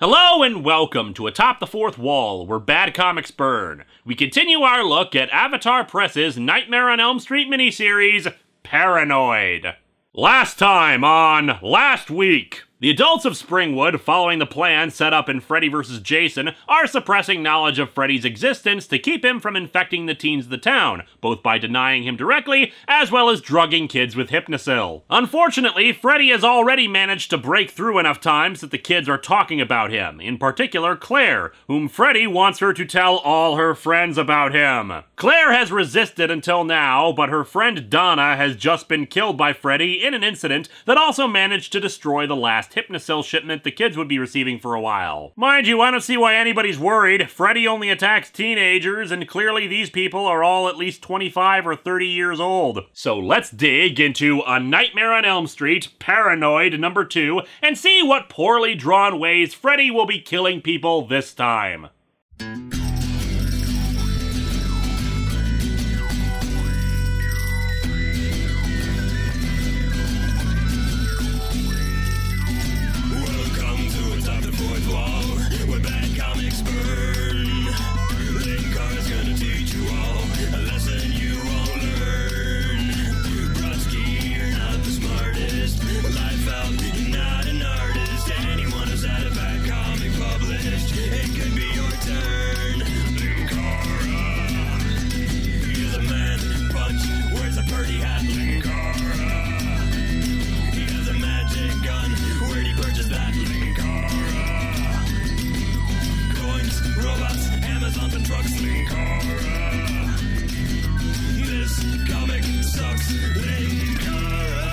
Hello and welcome to Atop the Fourth Wall, where bad comics burn. We continue our look at Avatar Press's Nightmare on Elm Street miniseries, Paranoid. Last time on Last Week, the adults of Springwood, following the plan set up in Freddy vs. Jason, are suppressing knowledge of Freddy's existence to keep him from infecting the teens of the town, both by denying him directly, as well as drugging kids with Hypnosil. Unfortunately, Freddy has already managed to break through enough times that the kids are talking about him, in particular Claire, whom Freddy wants her to tell all her friends about him. Claire has resisted until now, but her friend Donna has just been killed by Freddy in an incident that also managed to destroy the last Hypnosil shipment the kids would be receiving for a while. Mind you, I don't see why anybody's worried. Freddy only attacks teenagers, and clearly these people are all at least 25 or 30 years old. So let's dig into A Nightmare on Elm Street, Paranoid number 2, and see what poorly drawn ways Freddy will be killing people this time. Linkara's gonna teach you all a lesson you won't learn. Brodsky, you're not the smartest. Life out, you're not an artist. Anyone who's had a bad comic published, it could be your turn. Linkara, he's a man, punch, wears a birdie hat. Linkara, he has a magic gun. Where'd he purchase that? Linkara, coins, robots, Amazons and trucks. Linkara, this comic sucks. Linkara.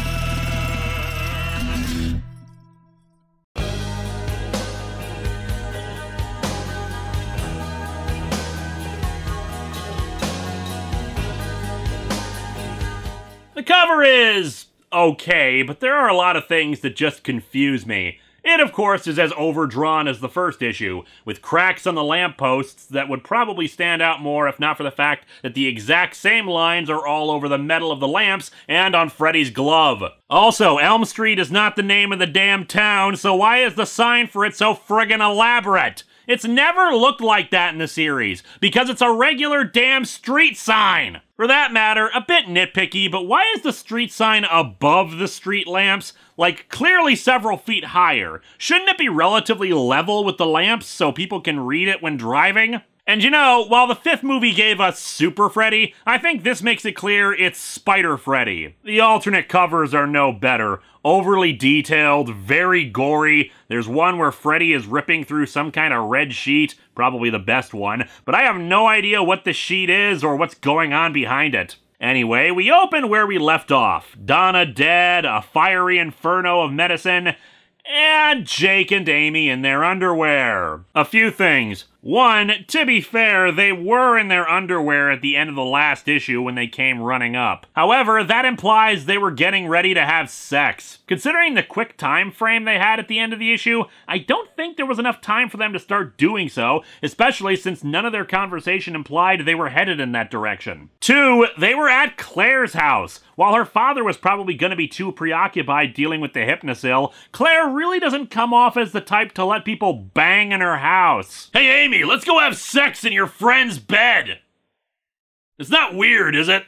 The cover is okay, but there are a lot of things that just confuse me. It, of course, is as overdrawn as the first issue, with cracks on the lampposts that would probably stand out more if not for the fact that the exact same lines are all over the metal of the lamps and on Freddy's glove. Also, Elm Street is not the name of the damn town, so why is the sign for it so friggin' elaborate? It's never looked like that in the series, because it's a regular damn street sign. For that matter, a bit nitpicky, but why is the street sign above the street lamps? Like, clearly several feet higher. Shouldn't it be relatively level with the lamps so people can read it when driving? And you know, while the fifth movie gave us Super Freddy, I think this makes it clear it's Spider Freddy. The alternate covers are no better. Overly detailed, very gory. There's one where Freddy is ripping through some kind of red sheet, probably the best one, but I have no idea what the sheet is or what's going on behind it. Anyway, we open where we left off. Donna dead, a fiery inferno of medicine, and Jake and Amy in their underwear. A few things. One, to be fair, they were in their underwear at the end of the last issue when they came running up. However, that implies they were getting ready to have sex. Considering the quick time frame they had at the end of the issue, I don't think there was enough time for them to start doing so, especially since none of their conversation implied they were headed in that direction. Two, they were at Claire's house. While her father was probably going to be too preoccupied dealing with the Hypnosil, Claire really doesn't come off as the type to let people bang in her house. Hey Amy, let's go have sex in your friend's bed! It's not weird, is it?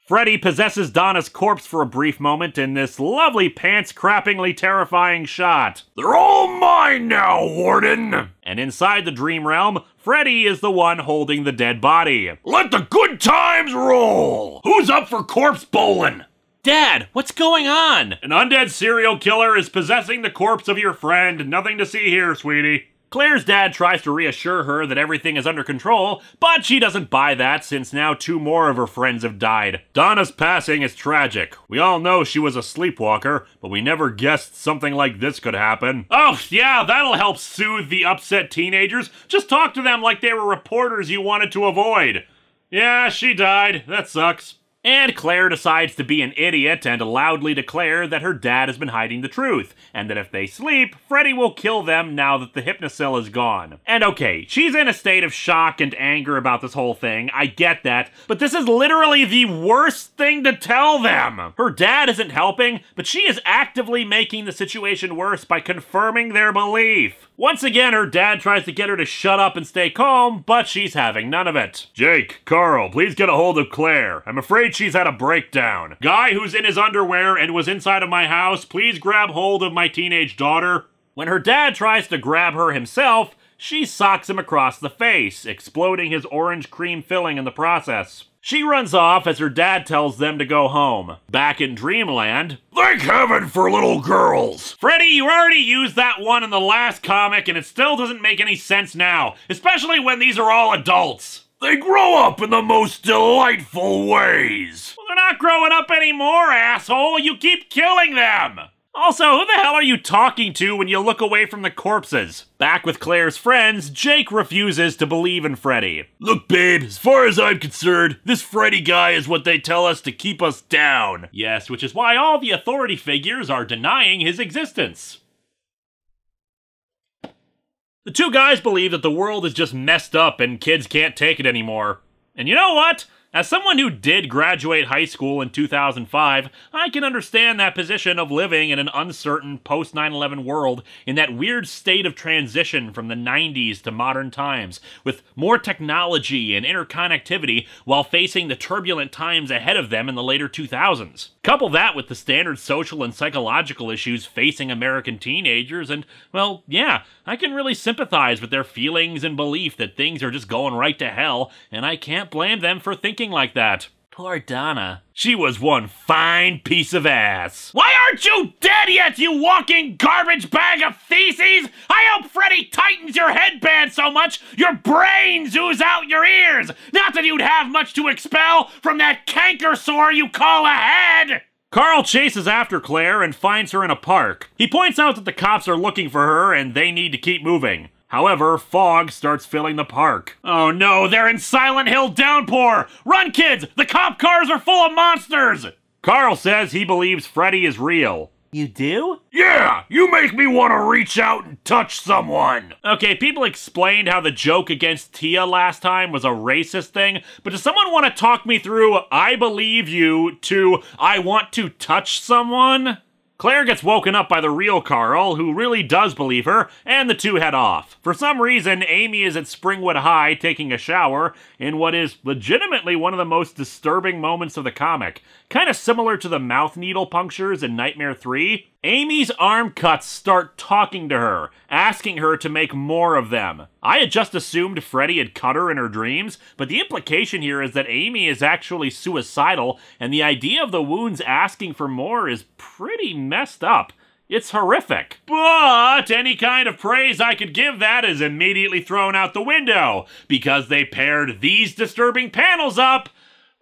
Freddy possesses Donna's corpse for a brief moment in this lovely pants-crappingly terrifying shot. They're all mine now, Warden! And inside the dream realm, Freddy is the one holding the dead body. Let the good times roll! Who's up for corpse bowling? Dad, what's going on? An undead serial killer is possessing the corpse of your friend. Nothing to see here, sweetie. Claire's dad tries to reassure her that everything is under control, but she doesn't buy that since now 2 more of her friends have died. Donna's passing is tragic. We all know she was a sleepwalker, but we never guessed something like this could happen. Oh, yeah, that'll help soothe the upset teenagers. Just talk to them like they were reporters you wanted to avoid. Yeah, she died. That sucks. And Claire decides to be an idiot and loudly declare that her dad has been hiding the truth, and that if they sleep, Freddy will kill them now that the Hypnosil is gone. And okay, she's in a state of shock and anger about this whole thing, I get that, but this is literally the worst thing to tell them! Her dad isn't helping, but she is actively making the situation worse by confirming their belief. Once again, her dad tries to get her to shut up and stay calm, but she's having none of it. Jake, Carl, please get a hold of Claire. I'm afraid she's had a breakdown. Guy who's in his underwear and was inside of my house, please grab hold of my teenage daughter. When her dad tries to grab her himself, she socks him across the face, exploding his orange cream filling in the process. She runs off as her dad tells them to go home. Back in Dreamland, thank heaven for little girls! Freddy, you already used that one in the last comic and it still doesn't make any sense now, especially when these are all adults. They grow up in the most delightful ways. Well, they're not growing up anymore, asshole! You keep killing them! Also, who the hell are you talking to when you look away from the corpses? Back with Claire's friends, Jake refuses to believe in Freddy. Look, babe, as far as I'm concerned, this Freddy guy is what they tell us to keep us down. Yes, which is why all the authority figures are denying his existence. The two guys believe that the world is just messed up and kids can't take it anymore. And you know what? As someone who did graduate high school in 2005, I can understand that position of living in an uncertain post-9/11 world in that weird state of transition from the 90s to modern times, with more technology and interconnectivity while facing the turbulent times ahead of them in the later 2000s. Couple that with the standard social and psychological issues facing American teenagers and, well, yeah, I can really sympathize with their feelings and belief that things are just going right to hell, and I can't blame them for thinking like that. Poor Donna. She was one fine piece of ass. Why aren't you dead yet, you walking garbage bag of feces? I hope Freddy tightens your headband so much your brains ooze out your ears. Not that you'd have much to expel from that canker sore you call a head. Carl chases after Claire and finds her in a park. He points out that the cops are looking for her and they need to keep moving. However, fog starts filling the park. Oh no, they're in Silent Hill downpour! Run, kids! The cop cars are full of monsters! Carl says he believes Freddy is real. You do? Yeah! You make me want to reach out and touch someone! Okay, people explained how the joke against Tia last time was a racist thing, but does someone want to talk me through I believe you to I want to touch someone? Claire gets woken up by the real Carl, who really does believe her, and the two head off. For some reason, Amy is at Springwood High taking a shower in what is legitimately one of the most disturbing moments of the comic. Kind of similar to the mouth needle punctures in Nightmare 3. Amy's arm cuts start talking to her, asking her to make more of them. I had just assumed Freddy had cut her in her dreams, but the implication here is that Amy is actually suicidal, and the idea of the wounds asking for more is pretty messed up. It's horrific. But any kind of praise I could give that is immediately thrown out the window, because they paired these disturbing panels up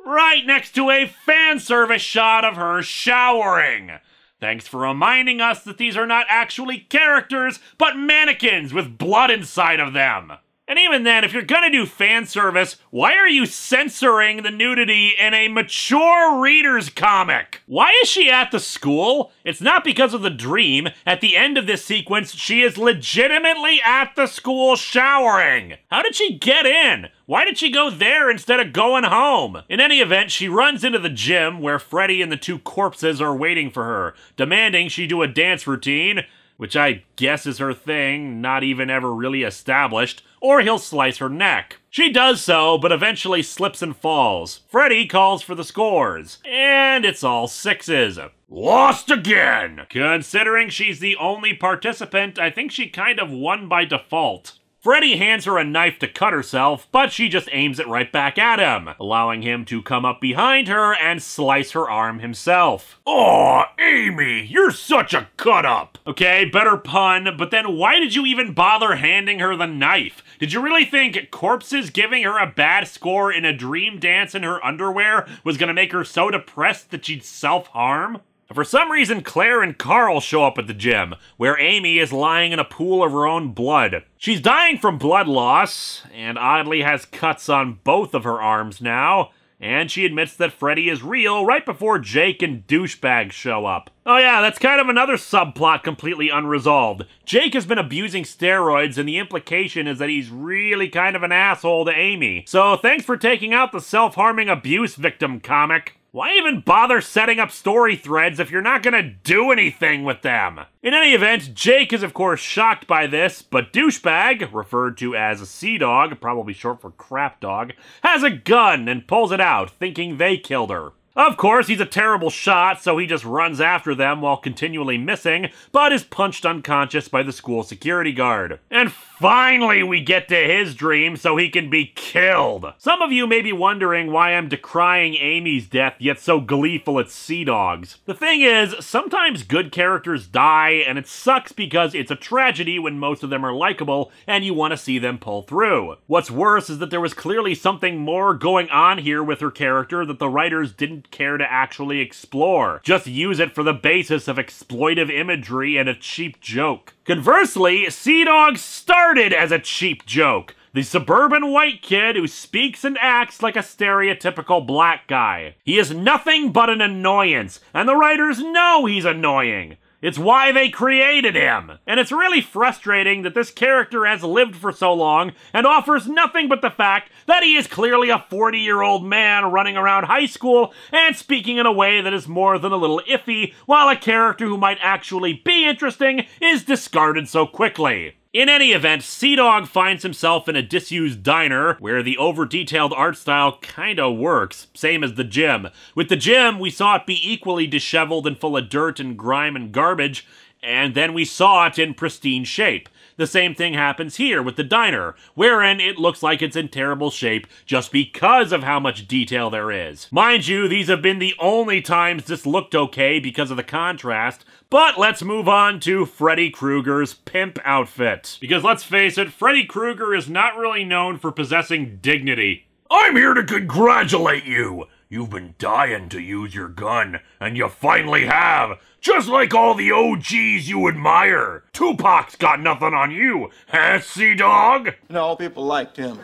right next to a fan service shot of her showering. Thanks for reminding us that these are not actually characters, but mannequins with blood inside of them. And even then, if you're gonna do fan service, why are you censoring the nudity in a mature reader's comic? Why is she at the school? It's not because of the dream. At the end of this sequence, she is legitimately at the school showering. How did she get in? Why did she go there instead of going home? In any event, she runs into the gym where Freddy and the two corpses are waiting for her, demanding she do a dance routine, which I guess is her thing, not even ever really established, or he'll slice her neck. She does so, but eventually slips and falls. Freddy calls for the scores, and it's all sixes. Lost again! Considering she's the only participant, I think she kind of won by default. Freddy hands her a knife to cut herself, but she just aims it right back at him, allowing him to come up behind her and slice her arm himself. Aw, Amy, you're such a cut-up! Okay, better pun, but then why did you even bother handing her the knife? Did you really think corpses giving her a bad score in a dream dance in her underwear was gonna make her so depressed that she'd self-harm? For some reason, Claire and Carl show up at the gym, where Amy is lying in a pool of her own blood. She's dying from blood loss, and oddly has cuts on both of her arms now, and she admits that Freddy is real right before Jake and douchebags show up. Oh yeah, that's kind of another subplot completely unresolved. Jake has been abusing steroids, and the implication is that he's really kind of an asshole to Amy. So thanks for taking out the self-harming abuse victim comic. Why even bother setting up story threads if you're not gonna do anything with them? In any event, Jake is of course shocked by this, but Douchebag, referred to as a Sea Dog, probably short for Crap Dog, has a gun and pulls it out, thinking they killed her. Of course, he's a terrible shot, so he just runs after them while continually missing, but is punched unconscious by the school security guard. And finally we get to his dream so he can be killed! Some of you may be wondering why I'm decrying Amy's death yet so gleeful at Sea Dogs. The thing is, sometimes good characters die, and it sucks because it's a tragedy when most of them are likable and you want to see them pull through. What's worse is that there was clearly something more going on here with her character that the writers didn't care to actually explore. Just use it for the basis of exploitive imagery and a cheap joke. Conversely, Sea Dog started as a cheap joke. The suburban white kid who speaks and acts like a stereotypical black guy. He is nothing but an annoyance, and the writers know he's annoying. It's why they created him. And it's really frustrating that this character has lived for so long and offers nothing but the fact that he is clearly a 40-year-old man running around high school and speaking in a way that is more than a little iffy, while a character who might actually be interesting is discarded so quickly. In any event, Sea Dog finds himself in a disused diner where the over-detailed art style kinda works, same as the gym. With the gym, we saw it be equally disheveled and full of dirt and grime and garbage, and then we saw it in pristine shape. The same thing happens here with the diner, wherein it looks like it's in terrible shape just because of how much detail there is. Mind you, these have been the only times this looked okay because of the contrast, but let's move on to Freddy Krueger's pimp outfit. Because let's face it, Freddy Krueger is not really known for possessing dignity. I'm here to congratulate you! You've been dying to use your gun, and you finally have! Just like all the OGs you admire! Tupac's got nothing on you, huh, Sea Dog? No, people liked him.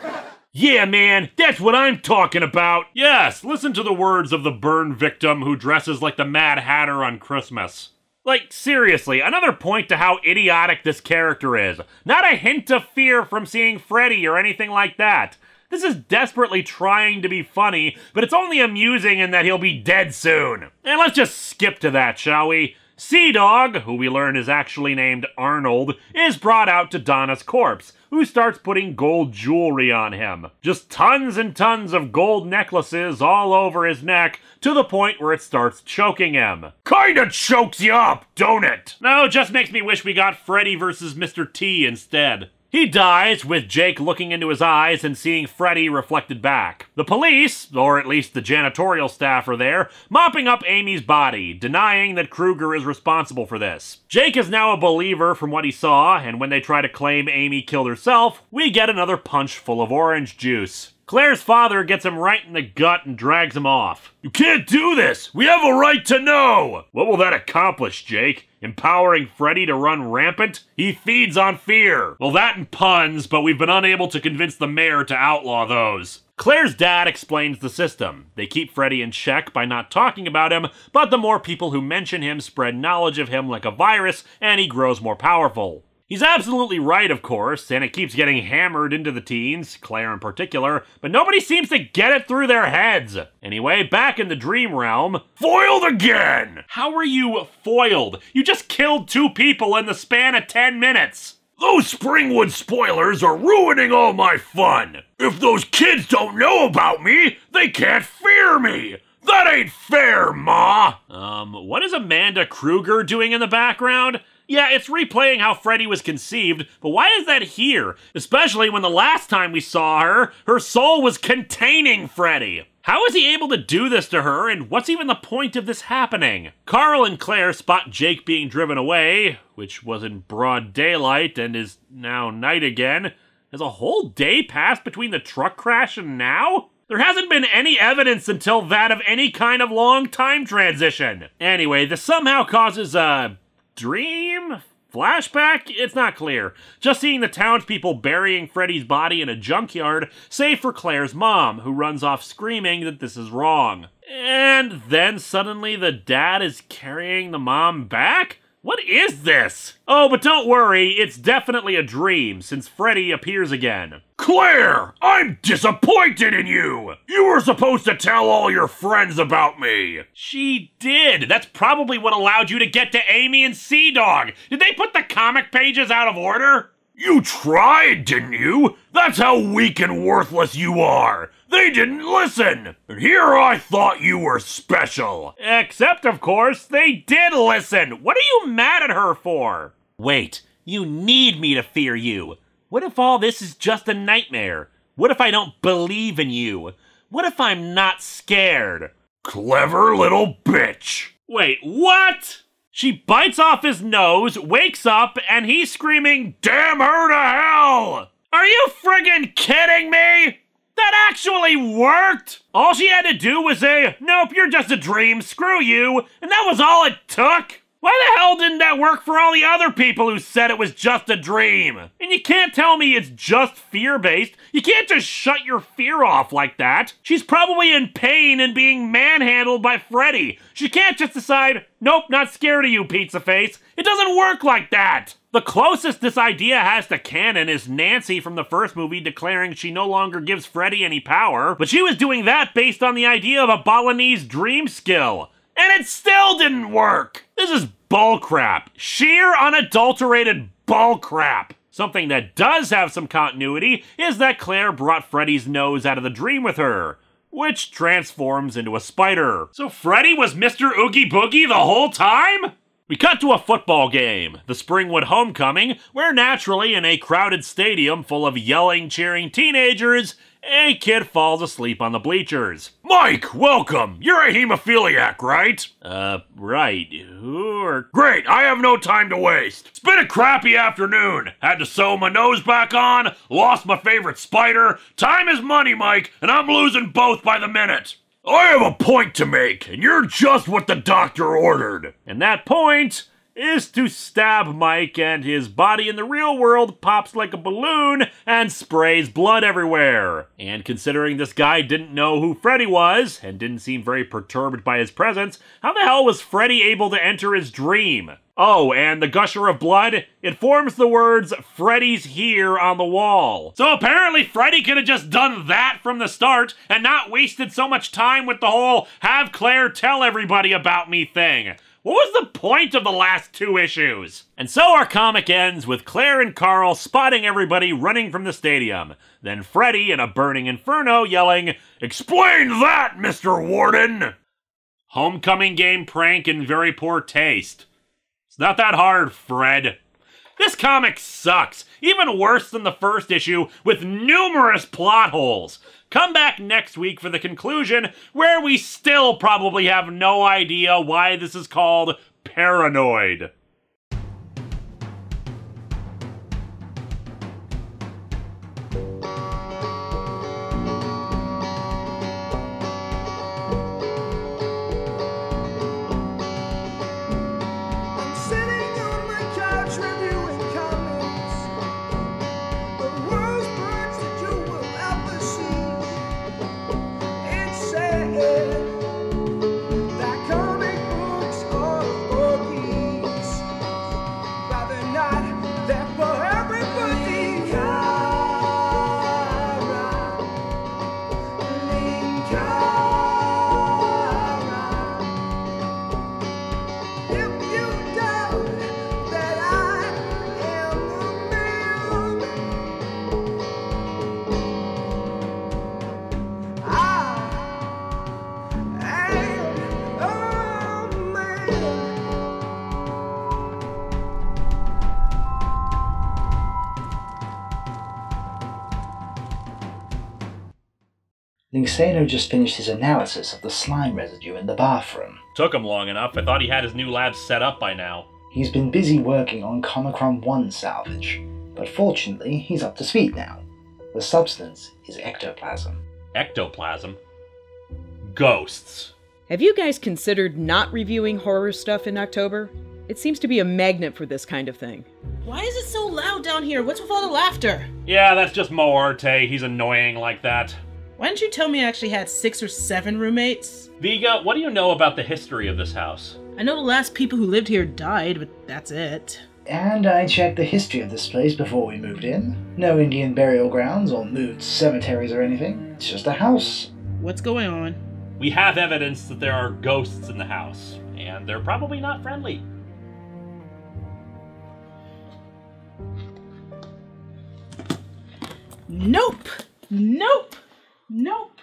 Yeah, man, that's what I'm talking about! Yes, listen to the words of the burn victim who dresses like the Mad Hatter on Christmas. Like, seriously, another point to how idiotic this character is. Not a hint of fear from seeing Freddy or anything like that. This is desperately trying to be funny, but it's only amusing in that he'll be dead soon. And let's just skip to that, shall we? Sea Dog, who we learn is actually named Arnold, is brought out to Donna's corpse, who starts putting gold jewelry on him. Just tons and tons of gold necklaces all over his neck, to the point where it starts choking him. Kinda chokes you up, don't it? No, just makes me wish we got Freddy versus Mr. T instead. He dies, with Jake looking into his eyes and seeing Freddy reflected back. The police, or at least the janitorial staff, are there, mopping up Amy's body, denying that Krueger is responsible for this. Jake is now a believer from what he saw, and when they try to claim Amy killed herself, we get another punch full of orange juice. Claire's father gets him right in the gut and drags him off. You can't do this! We have a right to know! What will that accomplish, Jake? Empowering Freddy to run rampant? He feeds on fear. Well, that and puns, but we've been unable to convince the mayor to outlaw those. Claire's dad explains the system. They keep Freddy in check by not talking about him, but the more people who mention him spread knowledge of him like a virus, and he grows more powerful. He's absolutely right, of course, and it keeps getting hammered into the teens, Claire in particular, but nobody seems to get it through their heads. Anyway, back in the dream realm... Foiled again! How were you foiled? You just killed 2 people in the span of 10 minutes! Those Springwood spoilers are ruining all my fun! If those kids don't know about me, they can't fear me! That ain't fair, Ma! What is Amanda Krueger doing in the background? Yeah, it's replaying how Freddy was conceived, but why is that here? Especially when the last time we saw her, her soul was containing Freddy. How is he able to do this to her, and what's even the point of this happening? Carl and Claire spot Jake being driven away, which was in broad daylight and is now night again. Has a whole day passed between the truck crash and now? There hasn't been any evidence until that of any kind of long time transition. Anyway, this somehow causes a... dream? Flashback? It's not clear. Just seeing the townspeople burying Freddy's body in a junkyard, save for Claire's mom, who runs off screaming that this is wrong. And then suddenly the dad is carrying the mom back? What is this? Oh, but don't worry, it's definitely a dream, since Freddy appears again. Claire, I'm disappointed in you! You were supposed to tell all your friends about me! She did! That's probably what allowed you to get to Amy and Sea-Dog! Did they put the comic pages out of order? You tried, didn't you? That's how weak and worthless you are! They didn't listen! And here I thought you were special! Except, of course, they did listen! What are you mad at her for? Wait, you need me to fear you. What if all this is just a nightmare? What if I don't believe in you? What if I'm not scared? Clever little bitch! Wait, what? She bites off his nose, wakes up, and he's screaming, "Damn her to hell!" Are you friggin' kidding me? That actually worked! All she had to do was say, "Nope, you're just a dream, screw you," and that was all it took? Why the hell didn't that work for all the other people who said it was just a dream? And you can't tell me it's just fear-based. You can't just shut your fear off like that. She's probably in pain and being manhandled by Freddy. She can't just decide, "Nope, not scared of you, pizza face." It doesn't work like that. The closest this idea has to canon is Nancy from the first movie declaring she no longer gives Freddy any power, but she was doing that based on the idea of a Balinese dream skill. And it still didn't work! This is bullcrap. Sheer, unadulterated bullcrap. Something that does have some continuity is that Claire brought Freddy's nose out of the dream with her, which transforms into a spider. So Freddy was Mr. Oogie Boogie the whole time? We cut to a football game, the Springwood Homecoming, where naturally in a crowded stadium full of yelling, cheering teenagers, a kid falls asleep on the bleachers. Mike, welcome! You're a hemophiliac, right? Right. Who are... Great, I have no time to waste. It's been a crappy afternoon. Had to sew my nose back on, lost my favorite spider. Time is money, Mike, and I'm losing both by the minute. I have a point to make, and you're just what the doctor ordered. And that point is to stab Mike, and his body in the real world pops like a balloon and sprays blood everywhere. And considering this guy didn't know who Freddy was, and didn't seem very perturbed by his presence, how the hell was Freddy able to enter his dream? Oh, and the gusher of blood, it forms the words, "Freddy's here" on the wall. So apparently Freddy could have just done that from the start and not wasted so much time with the whole "have Claire tell everybody about me" thing. What was the point of the last 2 issues? And so our comic ends with Claire and Carl spotting everybody running from the stadium. Then Freddy in a burning inferno yelling, "Explain that, Mr. Warden!" Homecoming game prank in very poor taste. It's not that hard, Fred. This comic sucks, even worse than the first issue, with numerous plot holes. Come back next week for the conclusion, where we still probably have no idea why this is called Paranoid. Linkara just finished his analysis of the slime residue in the bathroom. Took him long enough. I thought he had his new lab set up by now. He's been busy working on Comicron 1 salvage, but fortunately he's up to speed now. The substance is ectoplasm. Ectoplasm? Ghosts. Have you guys considered not reviewing horror stuff in October? It seems to be a magnet for this kind of thing. Why is it so loud down here? What's with all the laughter? Yeah, that's just Moarte. He's annoying like that. Why didn't you tell me I actually had 6 or 7 roommates? Viga, what do you know about the history of this house? I know the last people who lived here died, but that's it. And I checked the history of this place before we moved in. No Indian burial grounds or moved cemeteries or anything. It's just a house. What's going on? We have evidence that there are ghosts in the house, and they're probably not friendly. Nope! Nope! Nope!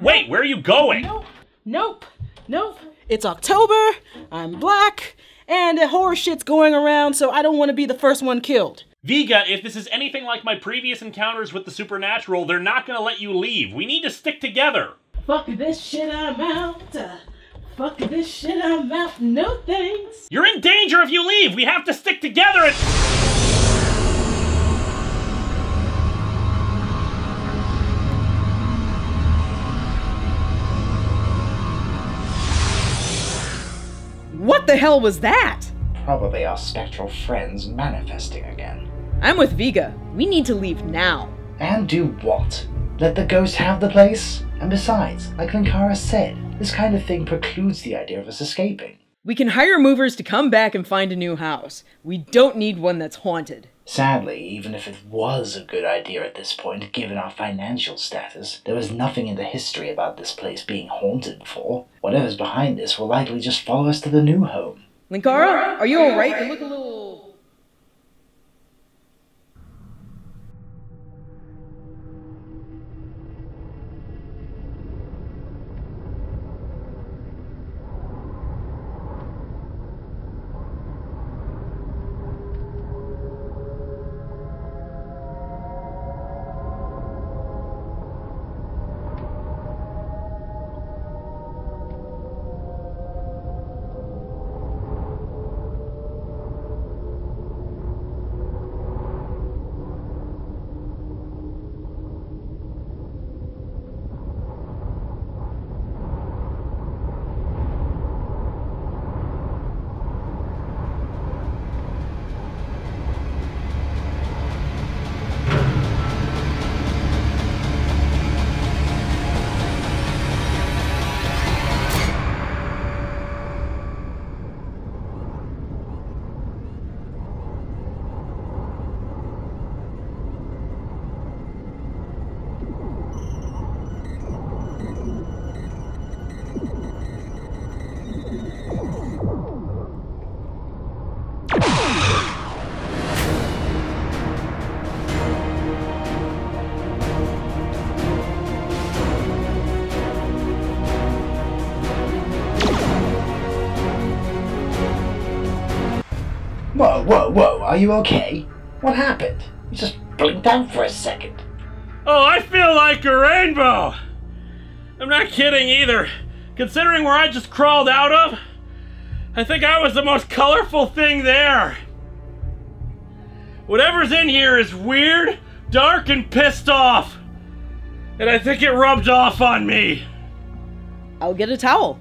Wait, where are you going? Nope! Nope! Nope! It's October, I'm black, and the horror shit's going around, so I don't want to be the first one killed. Vega, if this is anything like my previous encounters with the supernatural, they're not gonna let you leave. We need to stick together. Fuck this shit, I'm out. Fuck this shit, I'm out. No thanks. You're in danger if you leave. We have to stick together and... What the hell was that? Probably our spectral friends manifesting again. I'm with Vega. We need to leave now. And do what? Let the ghost have the place? And besides, like Linkara said, this kind of thing precludes the idea of us escaping. We can hire movers to come back and find a new house. We don't need one that's haunted. Sadly, even if it was a good idea at this point, given our financial status, there was nothing in the history about this place being haunted before. Whatever's behind this will likely just follow us to the new home. Linkara, are you alright? You look a little... Whoa, are you okay? What happened? You just blinked out for a second. Oh, I feel like a rainbow! I'm not kidding either. Considering where I just crawled out of, I think I was the most colorful thing there. Whatever's in here is weird, dark, and pissed off. And I think it rubbed off on me. I'll get a towel.